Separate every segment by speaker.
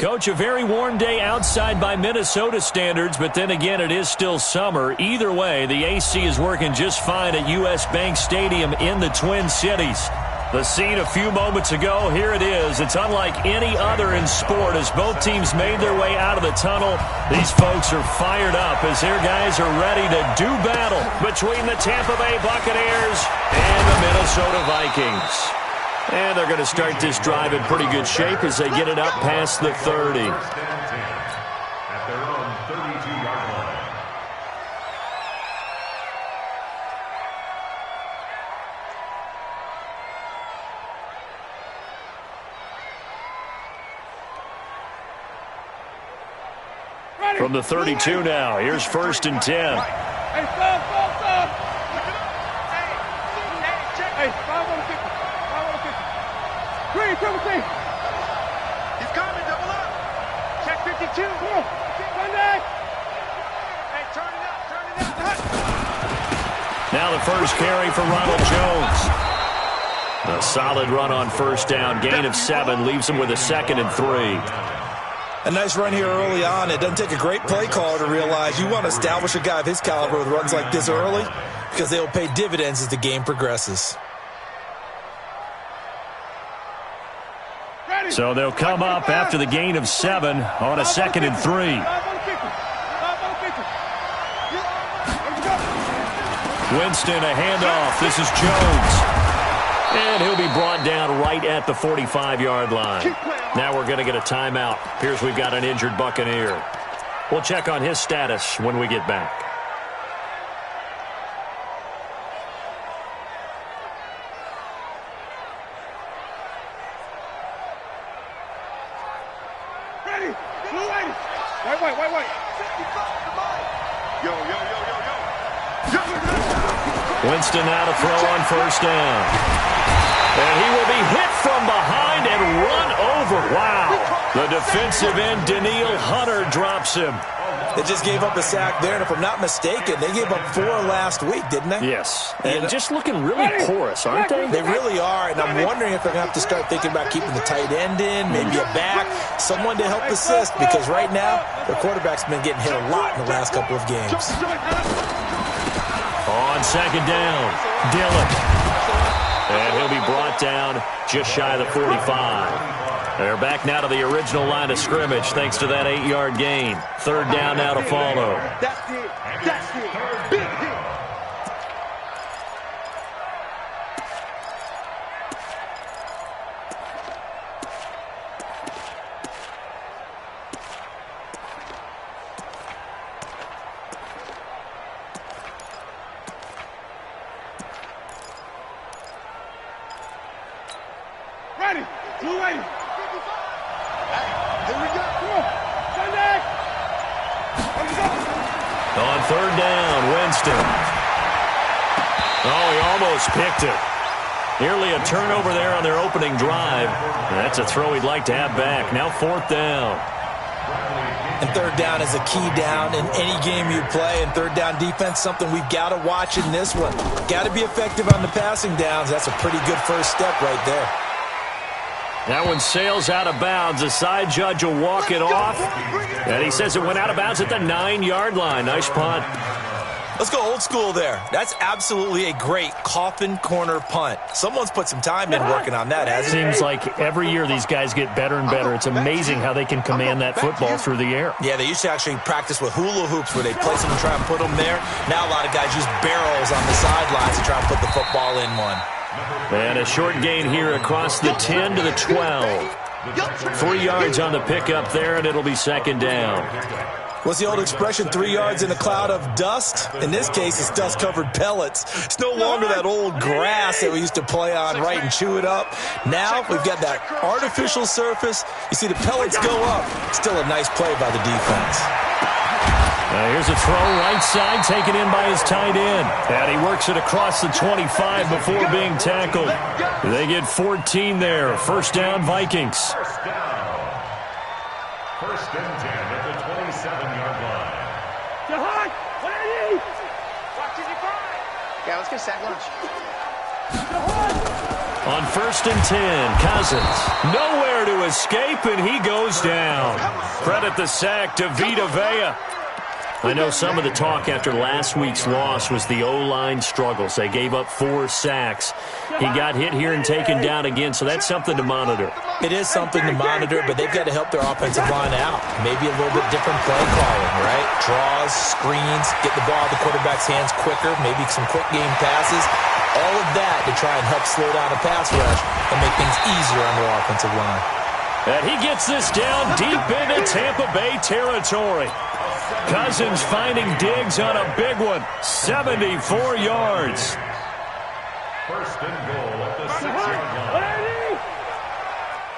Speaker 1: Coach, a very warm day outside by Minnesota standards, but then again, it is still summer. Either way, the AC is working just fine at U.S. Bank Stadium in the Twin Cities. The scene a few moments ago, here it is. It's unlike any other in sport as both teams made their way out of the tunnel. These folks are fired up as their guys are ready to do battle between the Tampa Bay Buccaneers and the Minnesota Vikings. And they're going to start this drive in pretty good shape as they get it up past the 30.
Speaker 2: At their own 32-yard line.
Speaker 1: From the 32 now, here's 1st and 10.
Speaker 3: Hey, stop. Hey, 550. 550. Green, triple T. He's coming, double up. Check 52. Sunday. Hey, turn it up.
Speaker 1: Now the first carry for Ronald Jones. A solid run on 1st down. Gain of 7 leaves him with a 2nd and 3.
Speaker 4: A nice run here early on. It doesn't take a great play caller to realize you want to establish a guy of his caliber with runs like this early because they'll pay dividends as the game progresses.
Speaker 1: So they'll come up after the gain of 7 on a 2nd and 3. Winston, a handoff. This is Jones. And he'll be brought down right at the 45-yard line. Now we're going to get a timeout. Appears we've got an injured Buccaneer. We'll check on his status when we get back.
Speaker 3: Ready. Blue lady. White. Yo.
Speaker 1: Winston now to throw on 1st down. And he will be hit from behind and run over. Wow. The defensive end, Daniil Hunter, drops him.
Speaker 4: They just gave up a sack there, and if I'm not mistaken, they gave up 4 last week, didn't they?
Speaker 1: Yes. And just looking really porous, aren't they?
Speaker 4: They really are, and I'm wondering if they're going to have to start thinking about keeping the tight end in, maybe a back, someone to help assist, because right now, their quarterback's been getting hit a lot in the last couple of games.
Speaker 1: On 2nd down, Dillon. And he'll be brought down just shy of the 45. They're back now to the original line of scrimmage thanks to that 8-yard gain. 3rd down now to follow.
Speaker 3: That's it. Big hit. Ready. Blue lady. Hey, here we go. Come on. Sunday. Let's go.
Speaker 1: On 3rd down, Winston. Oh, he almost picked it. Nearly a turnover there on their opening drive. That's a throw he'd like to have back. Now 4th down.
Speaker 4: And 3rd down is a key down in any game you play. And 3rd down defense, something we've got to watch in this one. Got to be effective on the passing downs. That's a pretty good first step right there.
Speaker 1: That one sails out of bounds. The side judge will walk it off. And he says it went out of bounds at the 9-yard line. Nice punt.
Speaker 4: Let's go old school there. That's absolutely a great coffin corner punt. Someone's put some time in working on that, hasn't it?
Speaker 1: Seems like every year these guys get better and better. It's amazing how they can command that football through the air.
Speaker 4: Yeah, they used to actually practice with hula hoops where they place them and try and put them there. Now a lot of guys use barrels on the sidelines to try and put the football in one.
Speaker 1: And a short gain here across the 10 to the 12. 3 yards on the pickup there, and it'll be 2nd down.
Speaker 4: What's the old expression, 3 yards in a cloud of dust? In this case, it's dust-covered pellets. It's no longer that old grass that we used to play on, right, and chew it up. Now we've got that artificial surface. You see the pellets go up. Still a nice play by the defense.
Speaker 1: Here's a throw right side taken in by his tight end. And he works it across the 25 before being tackled. They get 14 there. 1st down, Vikings.
Speaker 2: 1st and 10 at the 27-yard line.
Speaker 3: Jahan, what are you? Watch as you cry.
Speaker 5: Yeah, let's get sack lunch.
Speaker 3: Jahan.
Speaker 1: On 1st and 10, Cousins. Nowhere to escape, and he goes down. Credit the sack to Vita Vea. I know some of the talk after last week's loss was the O-line struggles. They gave up 4 sacks. He got hit here and taken down again, so that's something to monitor.
Speaker 4: It is something to monitor, but they've got to help their offensive line out. Maybe a little bit different play calling, right? Draws, screens, get the ball out of the quarterback's hands quicker, maybe some quick game passes. All of that to try and help slow down a pass rush and make things easier on their offensive line.
Speaker 1: And he gets this down deep into Tampa Bay territory. Cousins finding Diggs on a big one. 74 yards.
Speaker 2: First and goal at the 6-yard line.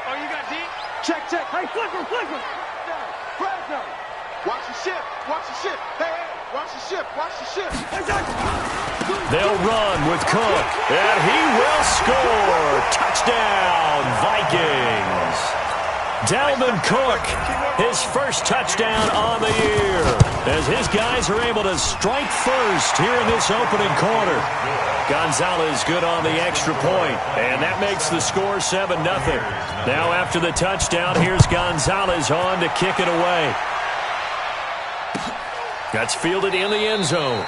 Speaker 3: Oh, you got deep? Check. Hey, flip him. Flag down. Watch the ship. Hey, watch the ship.
Speaker 1: They'll run with Cook, and he will score. Touchdown, Vikings. Dalvin Cook, his first touchdown on the year, as his guys are able to strike first here in this opening quarter. Gonzalez good on the extra point, and that makes the score 7-0. Now after the touchdown, here's Gonzalez on to kick it away. That's fielded in the end zone.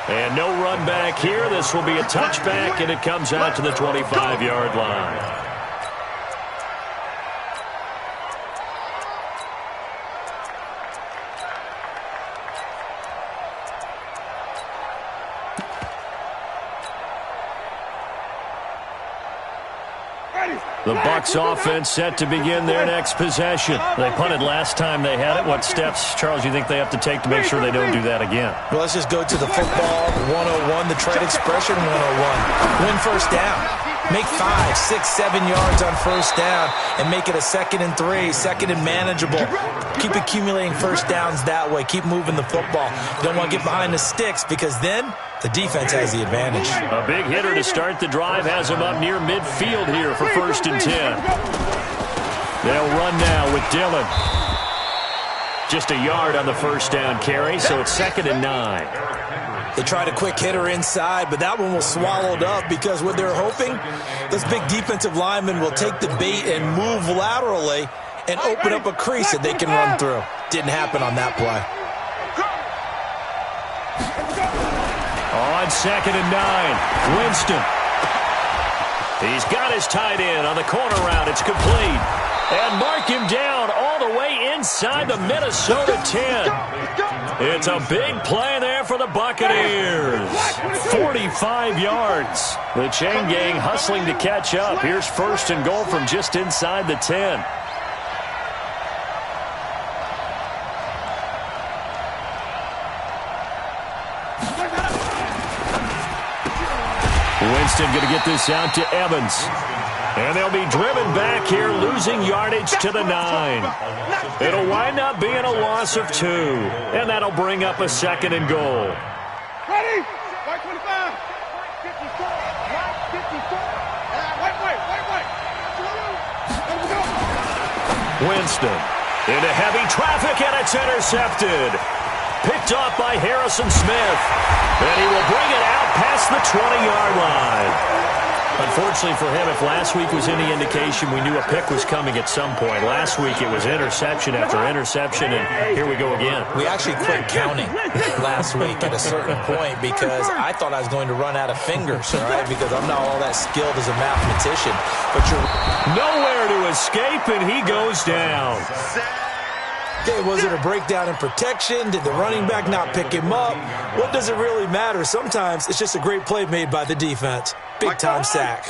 Speaker 1: And no run back here. This will be a touchback, and it comes out to the 25-yard line. The Bucs offense set to begin their next possession. They punted last time they had it. What steps, Charles, you think they have to take to make sure they don't do that again?
Speaker 4: Well, let's just go to the football 101, the trade expression 101. Win first down. Make 5, 6, 7 yards on first down and make it a 2nd and 3, 2nd and manageable. Keep accumulating first downs that way. Keep moving the football. You don't want to get behind the sticks because then the defense has the advantage.
Speaker 1: A big hitter to start the drive has him up near midfield here for 1st and 10. They'll run now with Dillon. Just a yard on the first down carry, so it's 2nd and 9.
Speaker 4: They tried a quick hitter inside, but that one was swallowed up because what they're hoping, those big defensive linemen will take the bait and move laterally and open up a crease that they can run through. Didn't happen on that play.
Speaker 1: On 2nd and 9, Winston. He's got his tight end on the corner route. It's complete. And mark him down all the way inside the Minnesota 10. It's a big play there for the Buccaneers. 45 yards. The chain gang hustling to catch up. Here's 1st and goal from just inside the 10. Winston going to get this out to Evans. And they'll be driven back here, losing yardage to the 9. It'll wind up being a loss of 2. And that'll bring up a 2nd and goal.
Speaker 3: Ready? White 25.
Speaker 1: Winston into heavy traffic, and it's intercepted. Picked off by Harrison Smith. And he will bring it out past the 20-yard line. Unfortunately for him, if last week was any indication, we knew a pick was coming at some point. Last week it was interception after interception, and here we go again.
Speaker 4: We actually quit counting last week at a certain point because I thought I was going to run out of fingers, all right, because I'm not all that skilled as a mathematician. But you're
Speaker 1: nowhere to escape, and he goes down.
Speaker 4: Okay, was it a breakdown in protection? Did the running back not pick him up? What does it really matter? Sometimes it's just a great play made by the defense. Big-time sack.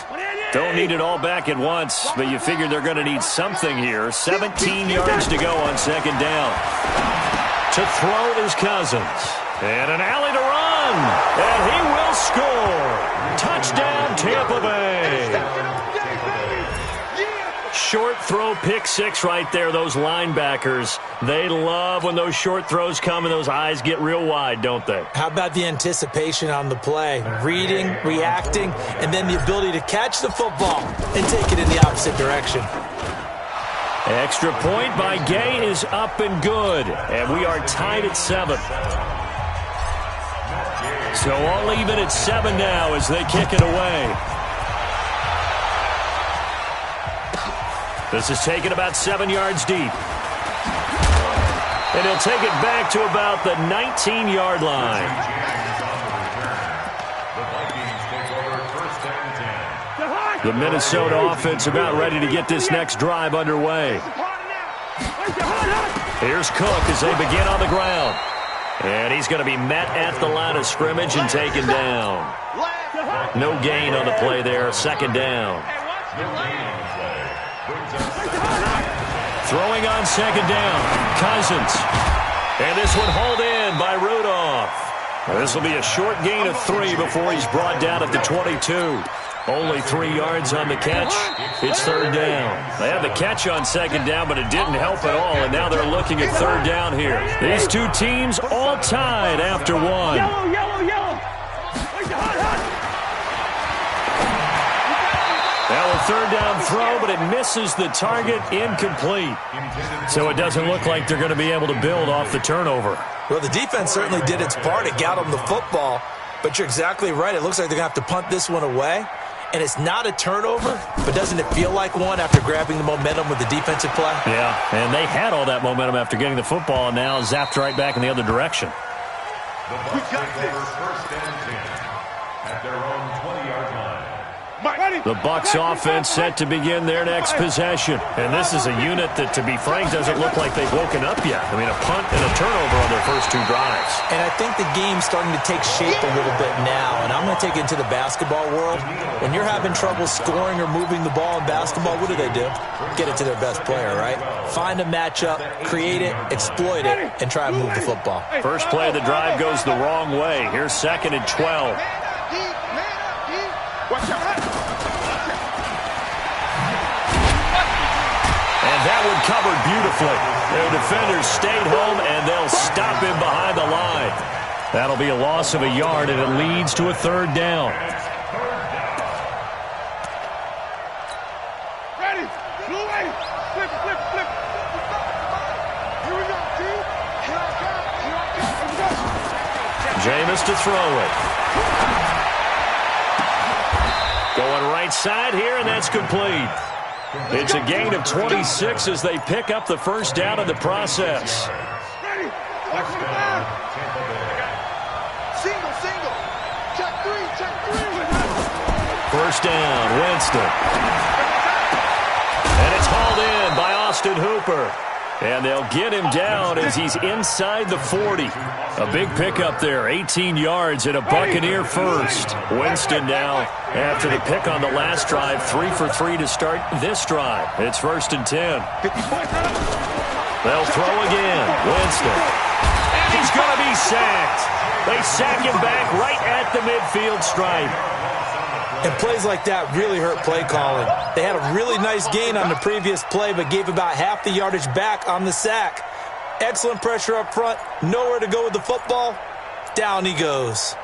Speaker 1: Don't need it all back at once, but you figure they're going to need something here. 17 yards to go on 2nd down. To throw is Cousins. And an alley to run. And he will score. Touchdown, Tampa Bay. Short throw, pick 6 right there. Those linebackers, they love when those short throws come and those eyes get real wide, don't they?
Speaker 4: How about the anticipation on the play? Reading, reacting, and then the ability to catch the football and take it in the opposite direction.
Speaker 1: Extra point by Gay is up and good. And we are tied at 7. So all even at 7 now as they kick it away. This is taken about 7 yards deep. And he'll take it back to about the 19-yard line. The Minnesota offense about ready to get this next drive underway. Here's Cook as they begin on the ground. And he's going to be met at the line of scrimmage and taken down. No gain on the play there, second down. Throwing on second down, Cousins. And this one hauled in by Rudolph. This will be a short gain of 3 before he's brought down at the 22. Only 3 yards on the catch. It's third down. They had the catch on second down, but it didn't help at all, and now they're looking at third down here. These two teams all tied after one.
Speaker 5: Yellow, yellow, yellow.
Speaker 1: Now a third down throw, but it misses the target, incomplete. So it doesn't look like they're going to be able to build off the turnover.
Speaker 4: Well, the defense certainly did its part. It got them the football, but you're exactly right. It looks like they're going to have to punt this one away. And it's not a turnover, but doesn't it feel like one after grabbing the momentum with the defensive play?
Speaker 1: Yeah, and they had all that momentum after getting the football, and now zapped right back in the other direction.
Speaker 2: We got this. First and 10 at their own 20-yard line.
Speaker 1: The Bucs offense set to begin their next possession. And this is a unit that, to be frank, doesn't look like they've woken up yet. I mean, a punt and a turnover on their first 2 drives.
Speaker 4: And I think the game's starting to take shape a little bit now. And I'm going to take it into the basketball world. When you're having trouble scoring or moving the ball in basketball, what do? Get it to their best player, right? Find a matchup, create it, exploit it, and try and move the football.
Speaker 1: First play of the drive goes the wrong way. Here's second and 12. And that one covered beautifully. Their defenders stayed home, and they'll stop him behind the line. That'll be a loss of a yard, and it leads to a third down.
Speaker 3: Ready. Blue way. Flip, flip, flip. Here we go, team. Here I come. Here I come.
Speaker 1: Jameis to throw it. Going right side here, and that's complete. It's a gain of 26 as they pick up the first down in the process.
Speaker 3: Ready. Single, single. Check 3.
Speaker 1: First down, Winston. And it's hauled in by Austin Hooper. And they'll get him down as he's inside the 40. A big pickup there, 18 yards and a Buccaneer first. Winston now, after the pick on the last drive, 3 for 3 to start this drive. It's first and 10. They'll throw again. Winston. And he's going to be sacked. They sack him back right at the midfield stripe.
Speaker 4: And plays like that really hurt play calling. They had a really nice gain on the previous play, but gave about half the yardage back on the sack. Excellent pressure up front. Nowhere to go with the football. Down he goes.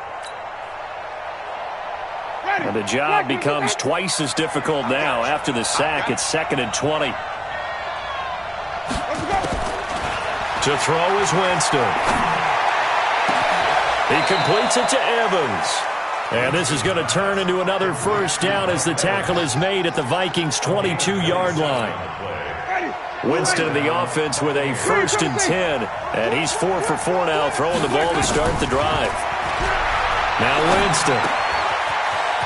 Speaker 1: And the job becomes twice as difficult now. After the sack, it's second and 20. To throw is Winston. He completes it to Evans. And this is going to turn into another first down as the tackle is made at the Vikings' 22-yard line. Winston, the offense, with a first and 10. And he's 4 for 4 now, throwing the ball to start the drive. Now Winston.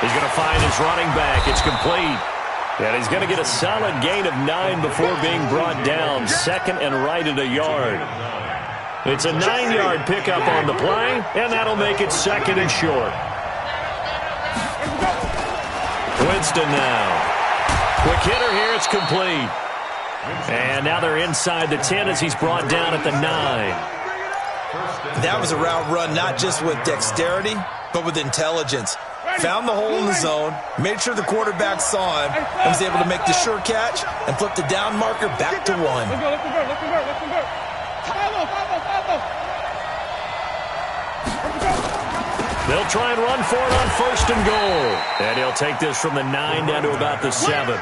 Speaker 1: He's going to find his running back. It's complete. And he's going to get a solid gain of 9 before being brought down. Second and right at a yard. It's a 9-yard pickup on the play, and that'll make it second and short. Winston now. Quick hitter here, it's complete. And now they're inside the 10 as he's brought down at the 9.
Speaker 4: That was a route run not just with dexterity, but with intelligence. Found the hole in the zone, made sure the quarterback saw him, and was able to make the sure catch and flip the down marker back to 1.
Speaker 1: They'll try and run for it on first and goal. And he'll take this from the 9 down to about the 7.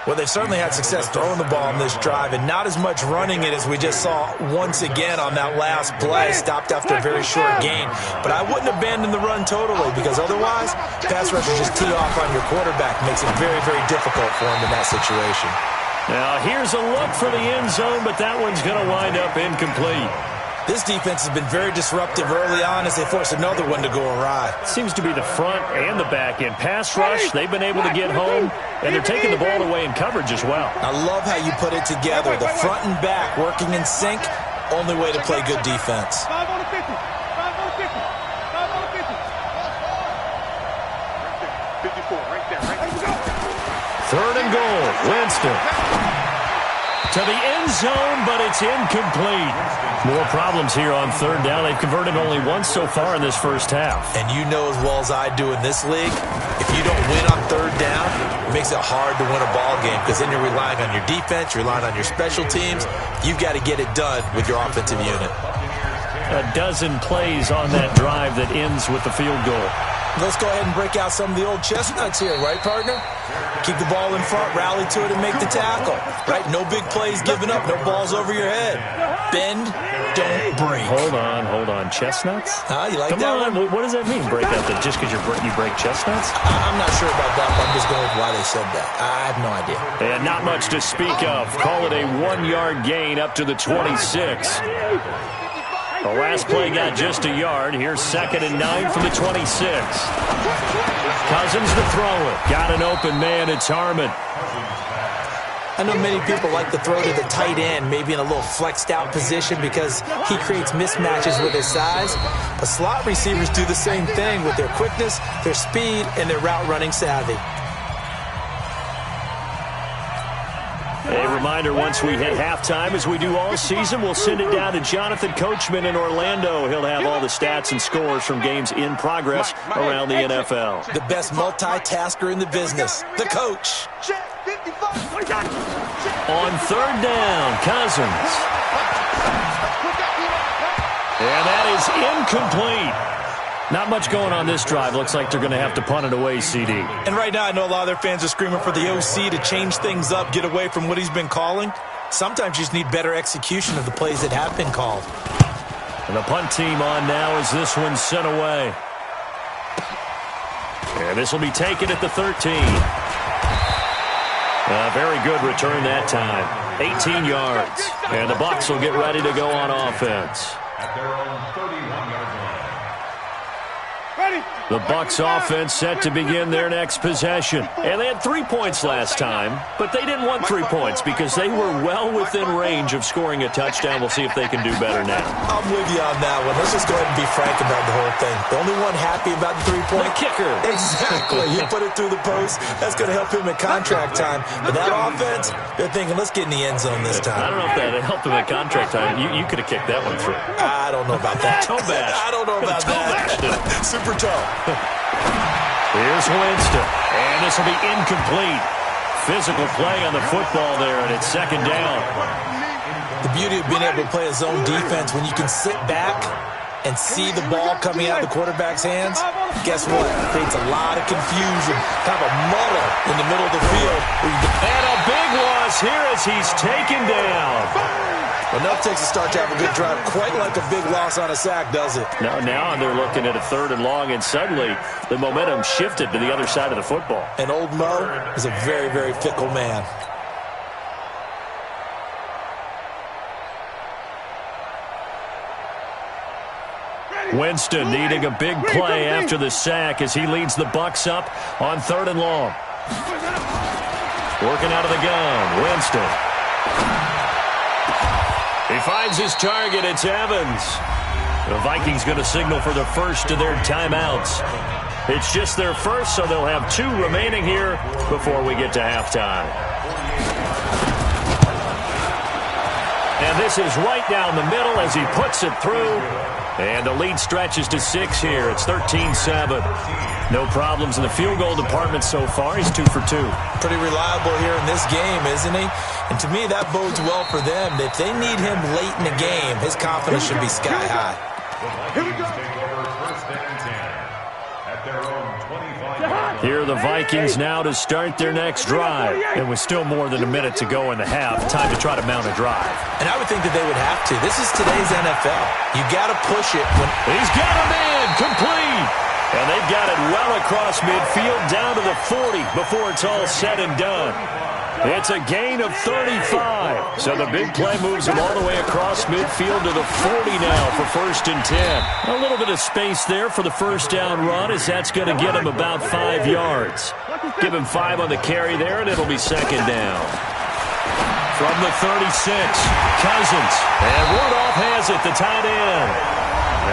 Speaker 4: Well, they've certainly had success throwing the ball on this drive, and not as much running it as we just saw once again on that last play. Stopped after a very short gain. But I wouldn't abandon the run totally, because otherwise, pass rushers just tee off on your quarterback. Makes it very, very difficult for him in that situation.
Speaker 1: Now here's a look for the end zone, but that one's going to wind up incomplete.
Speaker 4: This defense has been very disruptive early on as they force another one to go awry.
Speaker 1: Seems to be the front and the back end. Pass rush, they've been able to get home, and they're taking the ball away in coverage as well.
Speaker 4: I love how you put it together. The front and back working in sync, only way to play good defense.
Speaker 3: 5 on the 50. 5 on the 50. 5 on the 50. 54, right there.
Speaker 1: Third and goal, Winston. To the end zone, but it's incomplete. More problems here on third down. They've converted only once so far in this first half.
Speaker 4: And you know as well as I do in this league, if you don't win on third down, it makes it hard to win a ball game because then you're relying on your defense, you're relying on your special teams. You've got to get it done with your offensive unit.
Speaker 1: A dozen plays on that drive that ends with the field goal.
Speaker 4: Let's go ahead and break out some of the old chestnuts here, right, partner? Keep the ball in front, rally to it, and make the tackle. Right? No big plays given up, no balls over your head. Bend, don't break.
Speaker 1: Hold on. Chestnuts?
Speaker 4: You like
Speaker 1: Come
Speaker 4: that
Speaker 1: on.
Speaker 4: one?
Speaker 1: What does that mean, break out? That just because you break chestnuts?
Speaker 4: I'm not sure about that, but I'm just going with why they said that. I have no idea.
Speaker 1: And not much to speak of. Call it a 1-yard gain up to the 26. The last play got just a yard. Here's 2nd and 9 from the 26. Cousins to throw it. Got an open man. It's Harmon.
Speaker 4: I know many people like to throw to the tight end, maybe in a little flexed out position because he creates mismatches with his size. But slot receivers do the same thing with their quickness, their speed, and their route running savvy.
Speaker 1: A reminder, once we hit halftime, as we do all season, we'll send it down to Jonathan Coachman in Orlando. He'll have all the stats and scores from games in progress around the NFL.
Speaker 4: The best multitasker in the business, the coach.
Speaker 1: On third down, Cousins. And that is incomplete. Not much going on this drive. Looks like they're going to have to punt it away, CD.
Speaker 4: And right now, I know a lot of their fans are screaming for the OC to change things up, get away from what he's been calling. Sometimes you just need better execution of the plays that have been called.
Speaker 1: And the punt team on now as this one's sent away. And this will be taken at the 13. A very good return that time. 18 yards. And the Bucs will get ready to go on offense.
Speaker 2: At their own 31-yard line.
Speaker 1: The Bucs offense set to begin their next possession. And they had 3 points last time, but they didn't want 3 points because they were well within range of scoring a touchdown. We'll see if they can do better now.
Speaker 4: I'm with you on that one. Let's just go ahead and be frank about the whole thing. The only one happy about the 3-point?
Speaker 1: The kicker.
Speaker 4: Exactly. He put it through the post. That's going to help him in contract time. But that offense, they're thinking, let's get in the end zone this time.
Speaker 1: I don't know if that helped him at contract time. You could have kicked that one through.
Speaker 4: I don't know about that.
Speaker 1: Toe bash.
Speaker 4: I don't know about that. Super toe.
Speaker 1: Here's Winston, and this will be incomplete. Physical play on the football there, and it's 2nd down.
Speaker 4: The beauty of being able to play a zone defense when you can sit back and see the ball coming out of the quarterback's hands, guess what? It creates a lot of confusion, kind of a muddle in the middle of the field.
Speaker 1: And a big loss here as he's taken down.
Speaker 4: Enough takes a start to have a good drive, quite like a big loss on a sack, does it?
Speaker 1: Now they're looking at a 3rd and long, and suddenly the momentum shifted to the other side of the football.
Speaker 4: And old Mo is a very, very fickle man.
Speaker 1: Winston needing a big play after the sack as he leads the Bucs up on 3rd and long. Working out of the gun, Winston. He finds his target. It's Evans. The Vikings going to signal for the first of their timeouts. It's just their first, so they'll have 2 remaining here before we get to halftime. And this is right down the middle as he puts it through. And the lead stretches to 6 here. It's 13-7. No problems in the field goal department so far. He's 2 for 2.
Speaker 4: Pretty reliable here in this game, isn't he? And to me, that bodes well for them. If they need him late in the game, his confidence should be sky high.
Speaker 2: The Vikings take over 1st and 10 at their own 25-yard line.
Speaker 1: Here are the Vikings now to start their next drive. And with still more than a minute to go in the half, time to try to mount a drive.
Speaker 4: And I would think that they would have to. This is today's NFL. You got to push it.
Speaker 1: He's got a man complete. And they've got it well across midfield down to the 40 before it's all said and done. It's a gain of 35. So the big play moves him all the way across midfield to the 40 now for 1st and 10. A little bit of space there for the first down run, as that's going to get him about 5 yards. Give him 5 on the carry there, and it'll be 2nd down. From the 36, Cousins. And Rudolph has it, the tight end.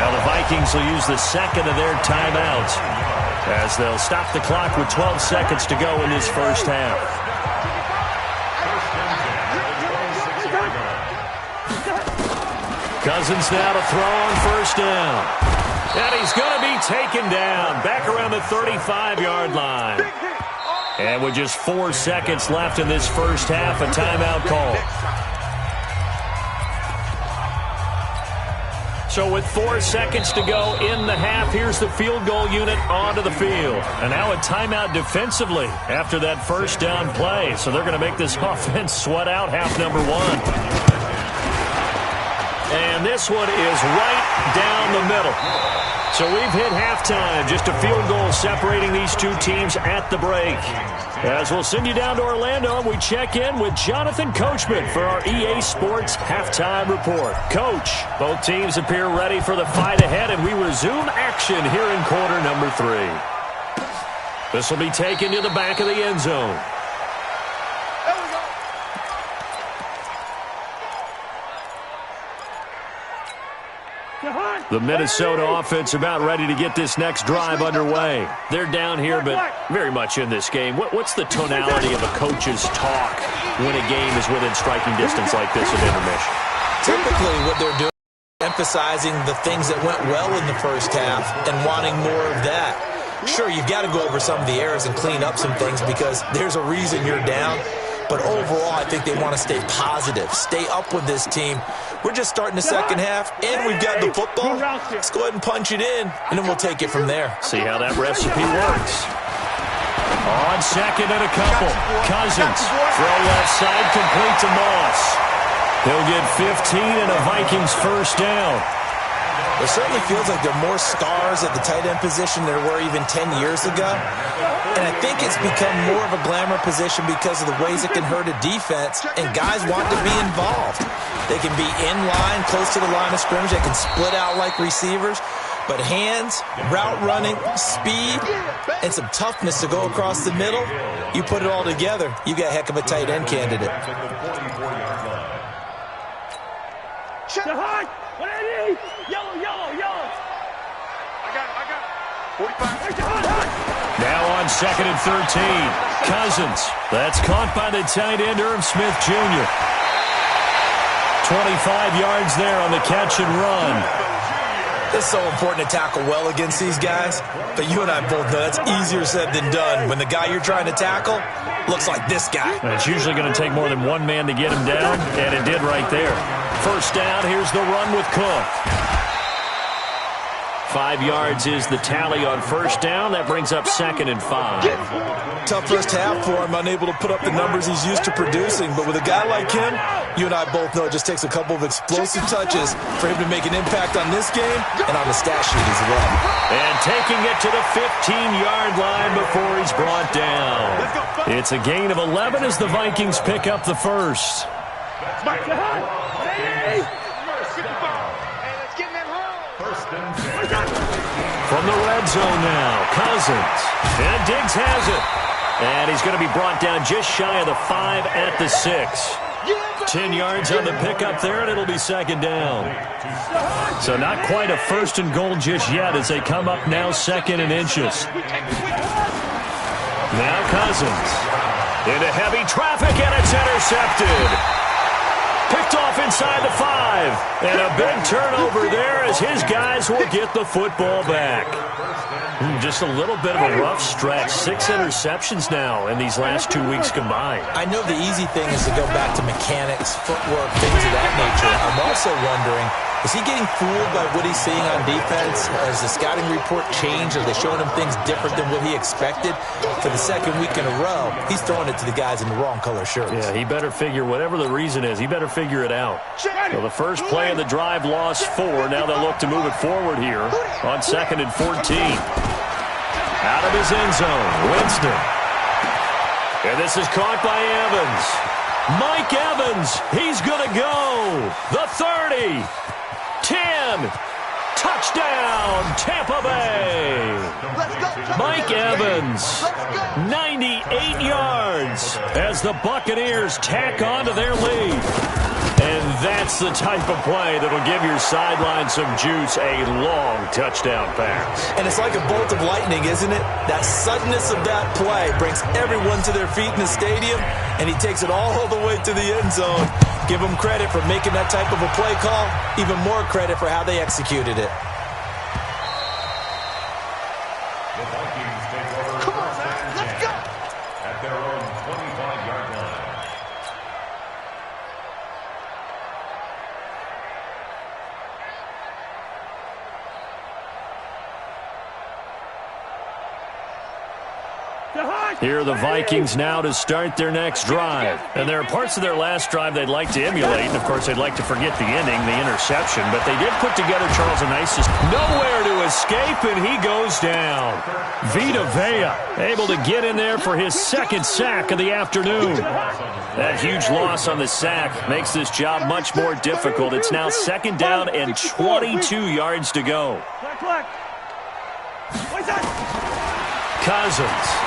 Speaker 1: Now the Vikings will use the 2nd of their timeouts, as they'll stop the clock with 12 seconds to go in this first half. Cousins now to throw on 1st down. And he's going to be taken down back around the 35-yard line. And with just 4 seconds left in this first half, a timeout call. So with 4 seconds to go in the half, here's the field goal unit onto the field. And now a timeout defensively after that first down play. So they're going to make this offense sweat out half number 1. And this one is right down the middle. So we've hit halftime. Just a field goal separating these two teams at the break. As we'll send you down to Orlando, we check in with Jonathan Coachman for our EA Sports Halftime Report. Coach, both teams appear ready for the fight ahead, and we resume action here in quarter number 3. This will be taken to the back of the end zone. The Minnesota offense about ready to get this next drive underway. They're down here, but very much in this game. What's the tonality of a coach's talk when a game is within striking distance like this at intermission?
Speaker 4: Typically what they're doing is emphasizing the things that went well in the first half and wanting more of that. Sure, you've got to go over some of the errors and clean up some things because there's a reason you're down. But overall, I think they want to stay positive, stay up with this team. We're just starting the second half, and we've got the football. Let's go ahead and punch it in, and then we'll take it from there.
Speaker 1: See how that recipe works. On 2nd and a couple, Cousins. Throw left side, complete to Moss. He'll get 15 and a Vikings first down.
Speaker 4: It certainly feels like there are more stars at the tight end position than there were even 10 years ago. And I think it's become more of a glamour position because of the ways it can hurt a defense, and guys want to be involved. They can be in line, close to the line of scrimmage. They can split out like receivers. But hands, route running, speed, and some toughness to go across the middle, you put it all together, you got a heck of a tight end candidate.
Speaker 1: Now on 2nd and 13, Cousins. That's caught by the tight end, Irv Smith Jr. 25 yards there on the catch and run.
Speaker 4: It's so important to tackle well against these guys, but you and I both know that's easier said than done. When the guy you're trying to tackle looks like this guy.
Speaker 1: And it's usually going to take more than one man to get him down, and it did right there. First down, here's the run with Cook. 5 yards is the tally on first down. That brings up 2nd and 5.
Speaker 4: Tough first half for him, unable to put up the numbers he's used to producing. But with a guy like him, you and I both know it just takes a couple of explosive touches for him to make an impact on this game and on the stat sheet as well.
Speaker 1: And taking it to the 15-yard line before he's brought down. It's a gain of 11 as the Vikings pick up the first. From the red zone now, Cousins. And Diggs has it. And he's going to be brought down just shy of the 5 at the 6. 10 yards on the pickup there, and it'll be 2nd down. So not quite a 1st and goal just yet as they come up now 2nd and inches. Now Cousins. Into heavy traffic, and it's intercepted. Picked off inside the 5. And a big turnover there as his guys will get the football back. Just a little bit of a rough stretch. 6 interceptions now in these last 2 weeks combined.
Speaker 4: I know the easy thing is to go back to mechanics, footwork, things of that nature. I'm also wondering, is he getting fooled by what he's seeing on defense? Has the scouting report changed? Are they showing him things different than what he expected? For the 2nd week in a row, he's throwing it to the guys in the wrong color shirts.
Speaker 1: Yeah, he better figure, whatever the reason is, he better figure it out. So the first play of the drive lost 4. Now they'll look to move it forward here on 2nd and 14. Out of his end zone, Winston. And this is caught by Evans. Mike Evans, he's going to go. The 30, 10, touchdown, Tampa Bay. Mike Evans, 98 yards as the Buccaneers tack on to their lead. And that's the type of play that'll give your sideline some juice, a long touchdown pass.
Speaker 4: And it's like a bolt of lightning, isn't it? That suddenness of that play brings everyone to their feet in the stadium, and he takes it all the way to the end zone. Give him credit for making that type of a play call, even more credit for how they executed it.
Speaker 2: The Vikings take over. Come on, man, let's go! At their own 25-yard line.
Speaker 1: Here are the Vikings now to start their next drive. And there are parts of their last drive they'd like to emulate. And, of course, they'd like to forget the ending, the interception. But they did put together, Charles, a nice system. Nowhere to escape, and he goes down. Vita Vea able to get in there for his second sack of the afternoon. That huge loss on the sack makes this job much more difficult. It's now second down and 22 yards to go. Cousins.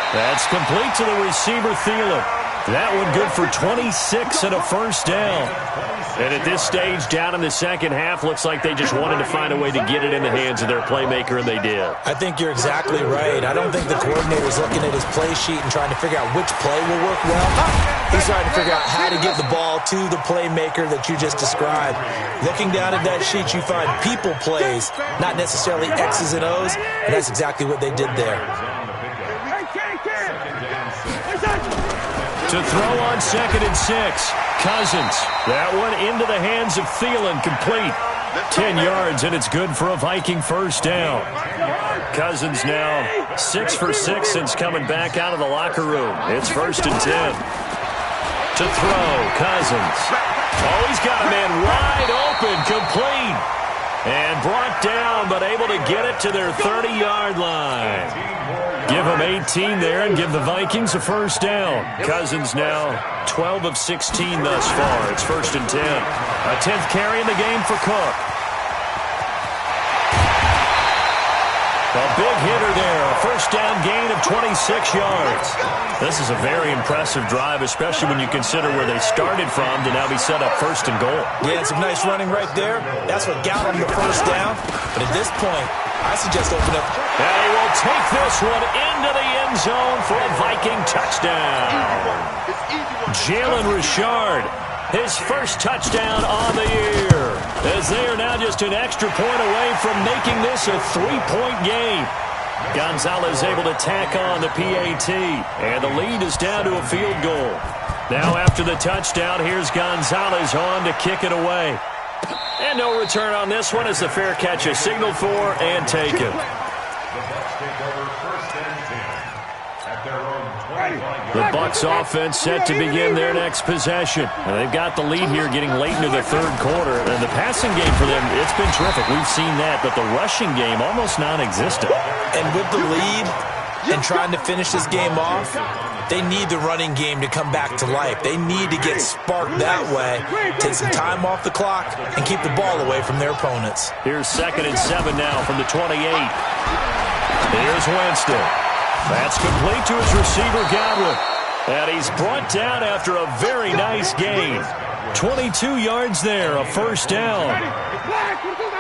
Speaker 1: That's complete to the receiver, Thielen. That one good for 26 and a first down. And at this stage, down in the second half, looks like they just wanted to find a way to get it in the hands of their playmaker, and they did.
Speaker 4: I think you're exactly right. I don't think the coordinator's looking at his play sheet and trying to figure out which play will work well. He's trying to figure out how to get the ball to the playmaker that you just described. Looking down at that sheet, you find people plays, not necessarily X's and O's, and that's exactly what they did there.
Speaker 1: To throw on 2nd and 6. Cousins. That one into the hands of Thielen, complete. 10 yards, and it's good for a Viking first down. Cousins now 6 for 6 since coming back out of the locker room. It's 1st and 10. To throw, Cousins. Oh, he's got a man wide open, complete. And brought down, but able to get it to their 30-yard line. Give them 18 there and give the Vikings a first down. Cousins now 12 of 16 thus far. It's 1st and 10. A 10th carry in the game for Cook. A big hitter there. A first down gain of 26 yards. This is a very impressive drive, especially when you consider where they started from to now be set up 1st and goal.
Speaker 4: Yeah, some nice running right there. That's what got them the first down. But at this point, I suggest open up.
Speaker 1: And he will take this one into the end zone for a Viking touchdown. Jalen Richard, his first touchdown on the year, as they are now just an extra point away from making this a 3-point game. Gonzalez able to tack on the PAT, and the lead is down to a field goal. Now after the touchdown, here's Gonzalez on to kick it away. And no return on this one as the fair catch is signaled for and taken. The Bucs offense set to begin their next possession. And they've got the lead here getting late into the third quarter. And the passing game for them, it's been terrific. We've seen that, but the rushing game almost non-existent.
Speaker 4: And with the lead and trying to finish this game off, they need the running game to come back to life. They need to get sparked that way, take some time off the clock, and keep the ball away from their opponents.
Speaker 1: Here's 2nd and 7 now from the 28. Here's Winston. That's complete to his receiver, Godwin. And he's brought down after a very nice gain. 22 yards there, a first down.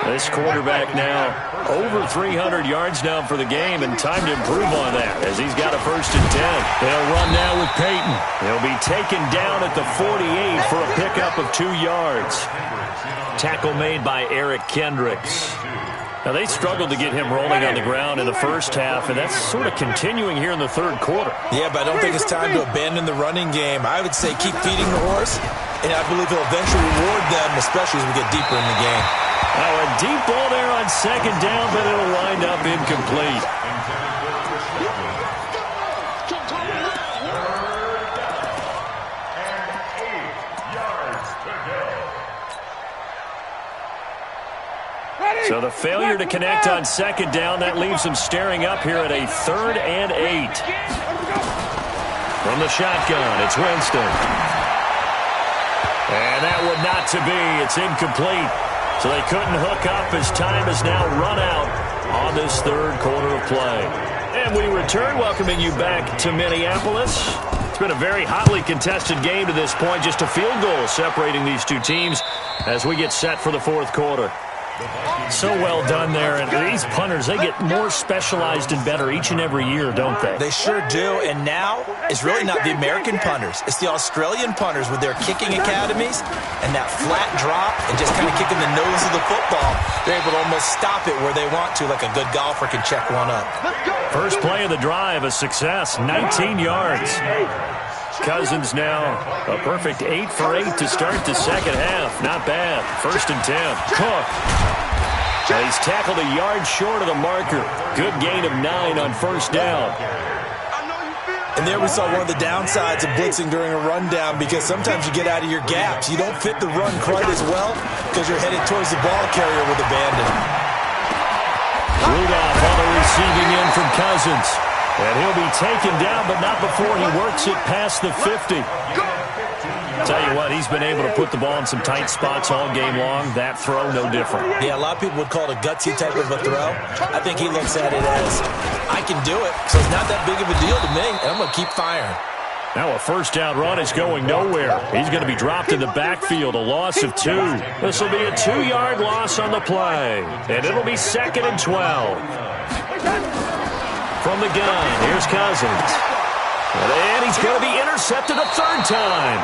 Speaker 1: This quarterback now over 300 yards now for the game, and time to improve on that as he's got a 1st and 10. They'll run now with Peyton. He'll be taken down at the 48 for a pickup of 2 yards. Tackle made by Eric Kendricks. Now, they struggled to get him rolling on the ground in the first half, and that's sort of continuing here in the third quarter.
Speaker 4: Yeah, but I don't think it's time to abandon the running game. I would say keep feeding the horse, and I believe he'll eventually reward them, especially as we get deeper in the game.
Speaker 1: Now, a deep ball there on 2nd down, but it'll wind up incomplete. So the failure to connect on second down, that leaves them staring up here at a 3rd and 8. From the shotgun, it's Winston. And that would not to be. It's incomplete. So they couldn't hook up as time has now run out on this third quarter of play. And we return, welcoming you back to Minneapolis. It's been a very hotly contested game to this point. Just a field goal separating these two teams as we get set for the fourth quarter.
Speaker 5: So well done there. And these punters, they get more specialized and better each and every year, don't they?
Speaker 4: They sure do. And now it's really not the American punters. It's the Australian punters with their kicking academies and that flat drop and just kind of kicking the nose of the football. They're able to almost stop it where they want to, like a good golfer can check one up.
Speaker 1: First play of the drive, a success, 19 yards. Cousins now a perfect 8 for 8 to start the second half. Not bad. 1st and 10. Cook. And he's tackled a yard short of the marker. Good gain of 9 on 1st down.
Speaker 4: And there we saw one of the downsides of blitzing during a rundown, because sometimes you get out of your gaps. You don't fit the run quite as well because you're headed towards the ball carrier with abandon.
Speaker 1: Rudolph on the receiving end from Cousins. And he'll be taken down, but not before he works it past the 50. Tell you what, he's been able to put the ball in some tight spots all game long. That throw, no different.
Speaker 4: Yeah, a lot of people would call it a gutsy type of a throw. I think he looks at it as, I can do it, so it's not that big of a deal to me, and I'm going to keep firing.
Speaker 1: Now a 1st down run is going nowhere. He's going to be dropped in the backfield, a loss of 2. This will be a 2-yard loss on the play, and it'll be 2nd and 12. From the gun, here's Cousins. And he's going to be intercepted a 3rd time.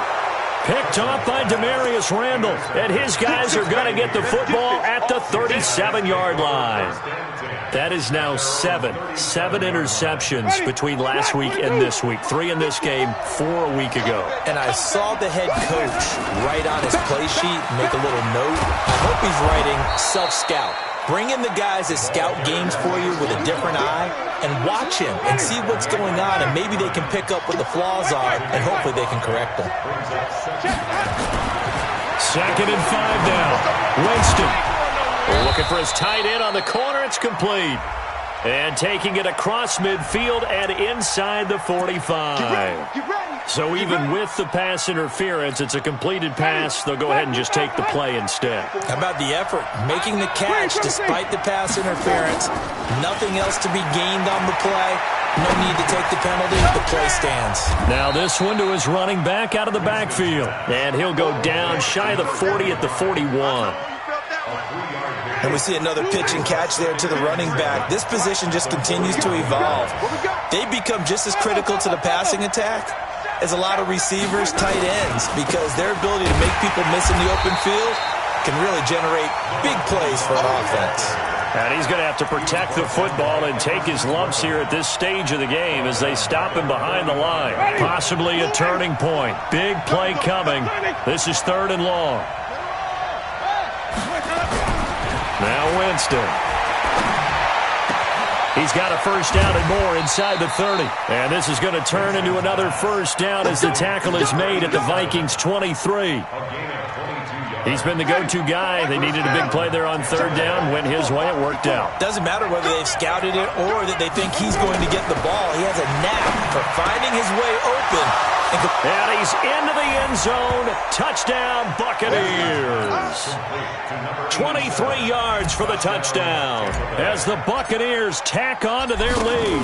Speaker 1: Picked off by Demarius Randall. And his guys are going to get the football at the 37-yard line. That is now 7 interceptions between last week and this week. 3 in this game, 4 a week ago.
Speaker 4: And I saw the head coach write on his play sheet, make a little note. I hope he's writing self-scout. Bring in the guys that scout games for you with a different eye and watch him and see what's going on, and maybe they can pick up what the flaws are, and hopefully they can correct them.
Speaker 1: 2nd and 5 now. Winston looking for his tight end on the corner. It's complete. And taking it across midfield and inside the 45. So even with the pass interference, it's a completed pass. They'll go ahead and just take the play instead.
Speaker 4: How about the effort? Making the catch despite the pass interference. Nothing else to be gained on the play. No need to take the penalty. The play stands.
Speaker 1: Now this one to his running back out of the backfield. And he'll go down shy of the 40 at the 41.
Speaker 4: And we see another pitch and catch there to the running back. This position just continues to evolve. They become just as critical to the passing attack as a lot of receivers, tight ends, because their ability to make people miss in the open field can really generate big plays for an offense.
Speaker 1: And he's going to have to protect the football and take his lumps here at this stage of the game as they stop him behind the line. Possibly a turning point. Big play coming. This is 3rd and long. Now Winston. He's got a 1st down and more inside the 30. And this is going to turn into another 1st down as the tackle is made at the Vikings' 23. He's been the go-to guy. They needed a big play there on 3rd down. Went his way. It worked out.
Speaker 4: Doesn't matter whether they've scouted it or that they think he's going to get the ball. He has a knack for finding his way open.
Speaker 1: And he's into the end zone. Touchdown, Buccaneers. 23 yards for the touchdown as the Buccaneers tack on to their lead.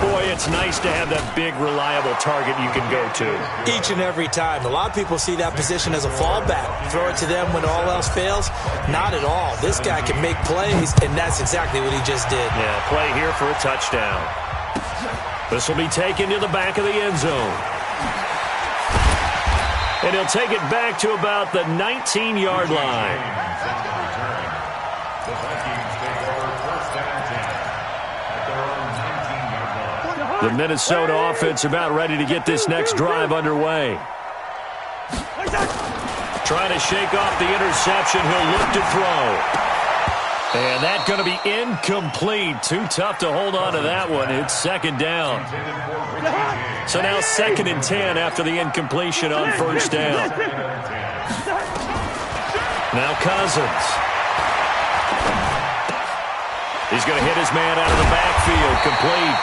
Speaker 1: Boy, it's nice to have that big, reliable target you can go to.
Speaker 4: Each and every time. A lot of people see that position as a fallback. Throw it to them when all else fails. Not at all. This guy can make plays, and that's exactly what he just did.
Speaker 1: Yeah, play here for a touchdown. This will be taken to the back of the end zone. And he'll take it back to about the 19-yard line. The Minnesota offense about ready to get this next drive underway. Trying to shake off the interception. He'll look to throw. And that's going to be incomplete. Too tough to hold on to that one. It's 2nd down. So now 2nd and 10 after the incompletion on 1st down. Now Cousins. He's going to hit his man out of the backfield, complete.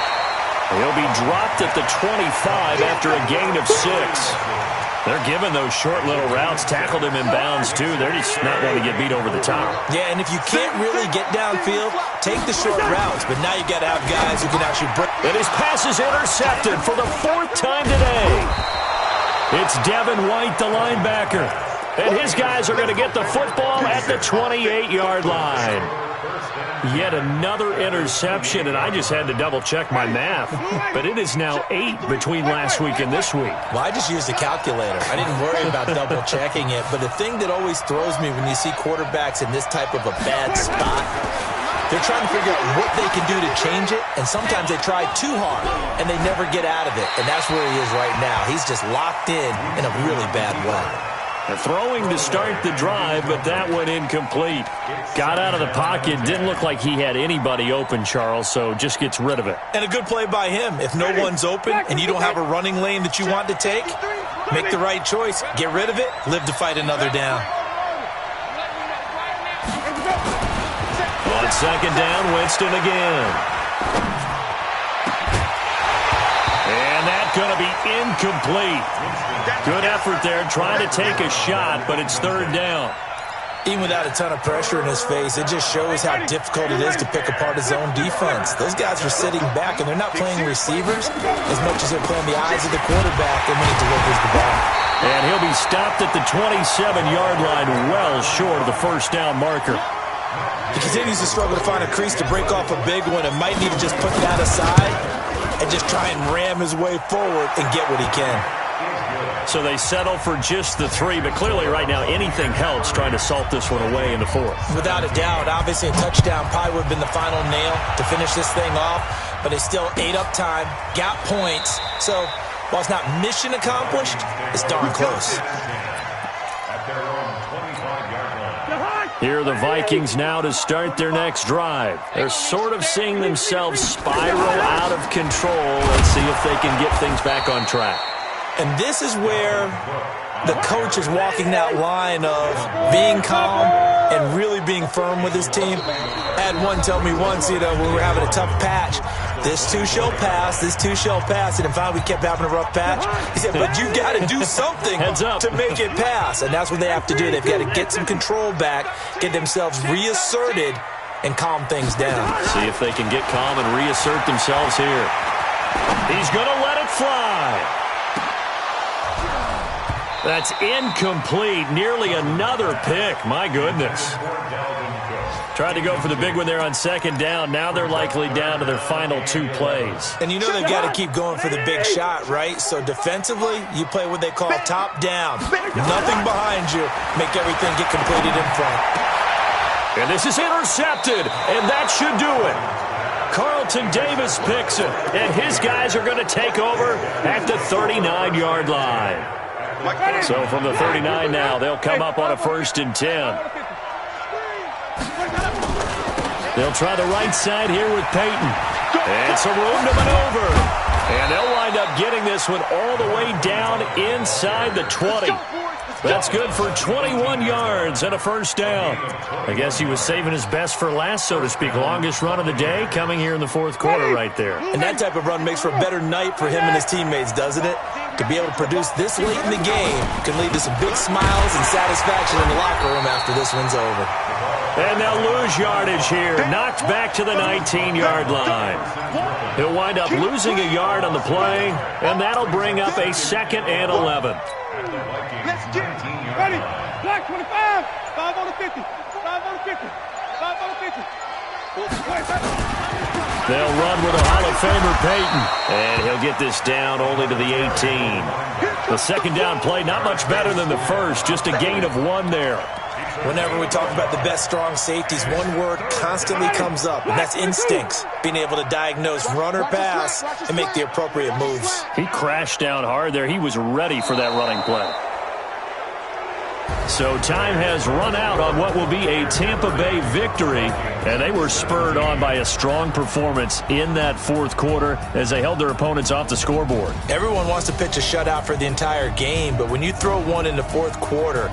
Speaker 1: He'll be dropped at the 25 after a gain of 6. They're giving those short little routes, tackled him in bounds, too. They're just not going to get beat over the top.
Speaker 4: Yeah, and if you can't really get downfield, take the short routes. But now you got to have guys who can actually break.
Speaker 1: And his pass is intercepted for the 4th time today. It's Devin White, the linebacker. And his guys are going to get the football at the 28-yard line. Yet another interception, and I just had to double-check my math. But it is now 8 between last week and this week.
Speaker 4: Well, I just used a calculator. I didn't worry about double-checking it. But the thing that always throws me when you see quarterbacks in this type of a bad spot, they're trying to figure out what they can do to change it, and sometimes they try too hard, and they never get out of it. And that's where he is right now. He's just locked in a really bad way.
Speaker 1: Throwing to start the drive, but that went incomplete. Got out of the pocket. Didn't look like he had anybody open, Charles, so just gets rid of it.
Speaker 4: And a good play by him. If no one's open and you don't have a running lane that you want to take, make the right choice. Get rid of it. Live to fight another down.
Speaker 1: On second down, Winston again. And that's going to be incomplete. Good effort there, trying to take a shot, but it's 3rd down.
Speaker 4: Even without a ton of pressure in his face, it just shows how difficult it is to pick apart his own defense. Those guys are sitting back, and they're not playing receivers as much as they're playing the eyes of the quarterback and when he delivers the ball.
Speaker 1: And he'll be stopped at the 27-yard line, well short of the 1st down marker.
Speaker 4: He continues to struggle to find a crease to break off a big one and might need to just put that aside and just try and ram his way forward and get what he can.
Speaker 1: So they settle for just the 3, but clearly right now anything helps trying to salt this one away in the 4th.
Speaker 4: Without a doubt, obviously a touchdown probably would have been the final nail to finish this thing off, but they still ate up time, got points. So while it's not mission accomplished, it's darn close.
Speaker 1: Here are the Vikings now to start their next drive. They're sort of seeing themselves spiral out of control. Let's see if they can get things back on track.
Speaker 4: And this is where the coach is walking that line of being calm and really being firm with his team. I had one tell me once, when we were having a tough patch, this too shall pass, this too shall pass. And finally we kept having a rough patch. He said, but you got to do something to make it pass. And that's what they have to do. They've got to get some control back, get themselves reasserted, and calm things down.
Speaker 1: See if they can get calm and reassert themselves here. He's going to let it fly. That's incomplete. Nearly another pick. My goodness. Tried to go for the big one there on second down. Now they're likely down to their final 2 plays.
Speaker 4: And you know they've got to keep going for the big shot, right? So defensively, you play what they call top down. Nothing behind you. Make everything get completed in front.
Speaker 1: And this is intercepted, and that should do it. Carlton Davis picks it, and his guys are going to take over at the 39-yard line. So from the 39 now, they'll come up on a 1st and 10. They'll try the right side here with Peyton. And some room to maneuver. And they'll wind up getting this one all the way down inside the 20. That's good for 21 yards and a 1st down. I guess he was saving his best for last, so to speak. Longest run of the day coming here in the 4th quarter right there.
Speaker 4: And that type of run makes for a better night for him and his teammates, doesn't it? To be able to produce this late in the game can lead to some big smiles and satisfaction in the locker room after this one's over.
Speaker 1: And they'll lose yardage here. Knocked back to the 19-yard line. He'll wind up losing a yard on the play, and that'll bring up a 2nd and 11.
Speaker 3: Let's get it. Ready. Black 25. 5 on the 50. 5 on the 50. 5 on the 50.
Speaker 1: They'll run with a Hall of Famer, Peyton. And he'll get this down only to the 18. The second down play, not much better than the first. Just a gain of 1 there.
Speaker 4: Whenever we talk about the best strong safeties, one word constantly comes up, and that's instincts. Being able to diagnose run or pass and make the appropriate moves.
Speaker 1: He crashed down hard there. He was ready for that running play. So time has run out on what will be a Tampa Bay victory, and they were spurred on by a strong performance in that 4th quarter as they held their opponents off the scoreboard.
Speaker 4: Everyone wants to pitch a shutout for the entire game, but when you throw one in the 4th quarter,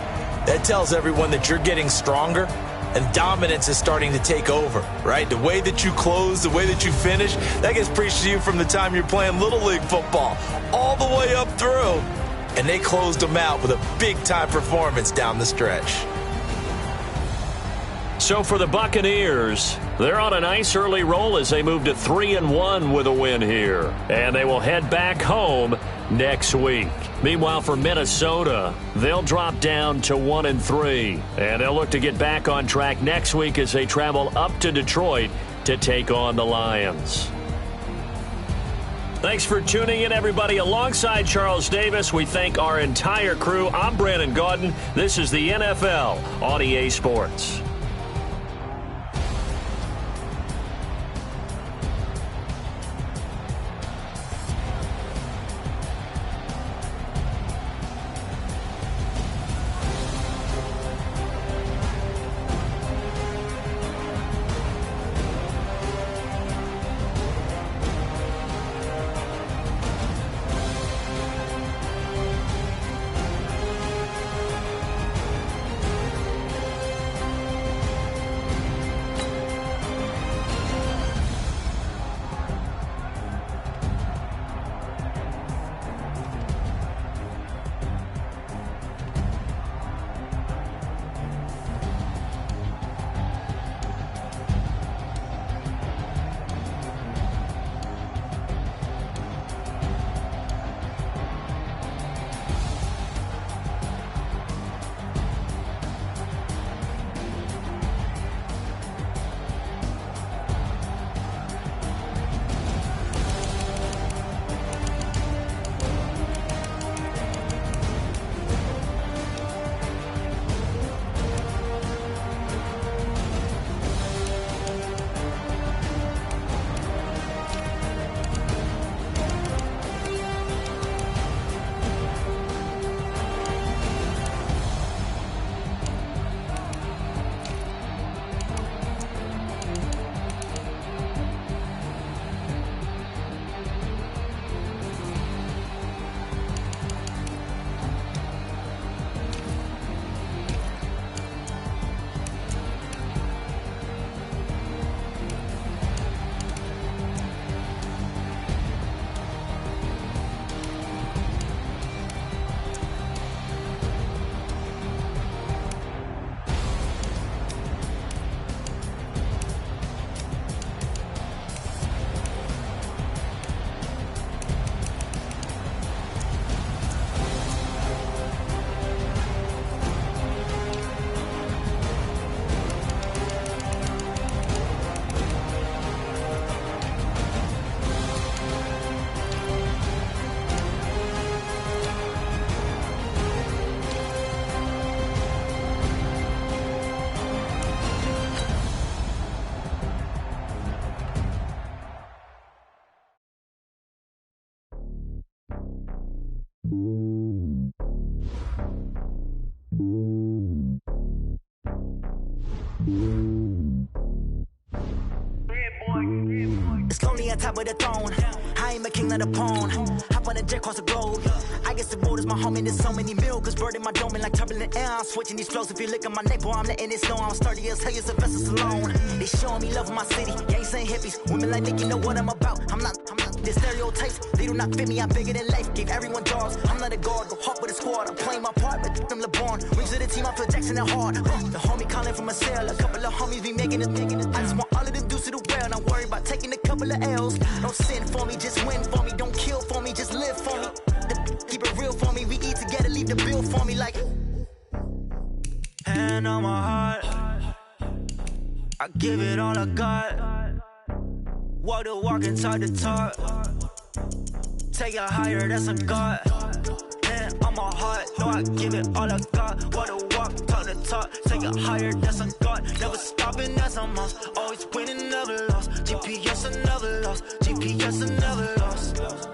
Speaker 4: that tells everyone that you're getting stronger and dominance is starting to take over, right? The way that you close, the way that you finish, that gets preached to you from the time you're playing Little League football all the way up through. And they closed them out with a big-time performance down the stretch.
Speaker 1: So for the Buccaneers, they're on a nice early roll as they move to 3-1 with a win here. And they will head back home next week. Meanwhile, for Minnesota, they'll drop down to 1-3. And they'll look to get back on track next week as they travel up to Detroit to take on the Lions. Thanks for tuning in, everybody. Alongside Charles Davis, we thank our entire crew. I'm Brandon Gaudin. This is the NFL on EA Sports.
Speaker 6: It's lonely on top of the throne. I ain't a king of the pawn. Hop on a jet across the globe. I guess the road is my home and there's so many miracles burning my dome and like turbulent air. I'm switching these flows. If you look at my neck, boy, I'm letting it snow. I'm sturdy as hell, as a vessel alone. They showing me love in my city. Gang saying hippies. Women like me, you know what I'm about. I'm not the stereotypes. They do not fit me. I'm bigger than life. Gave everyone dogs. I'm not a guard. Go hop with a squad. I'm playing my part, but them LeBron. Rings to the team. I feel Jackson and hard. The homie calling from a cell. A couple of homies be making it. I just want all of them dudes to do well. Not worry about taking a couple of L's. Don't sin for me, just win for me. Don't kill for me, just live for me. Keep it real for me. We eat together, leave the bill for me like. Hand on my heart, I give it all I got. Walk the walk and talk the talk. Take it higher, that's a God. Hand on my heart, no, I give it all I got. Walk the walk, talk the talk. Take it higher, that's a God. Never stopping, that's a must. Always winning, never lost. GPS, I never lost. GPS, I never lost.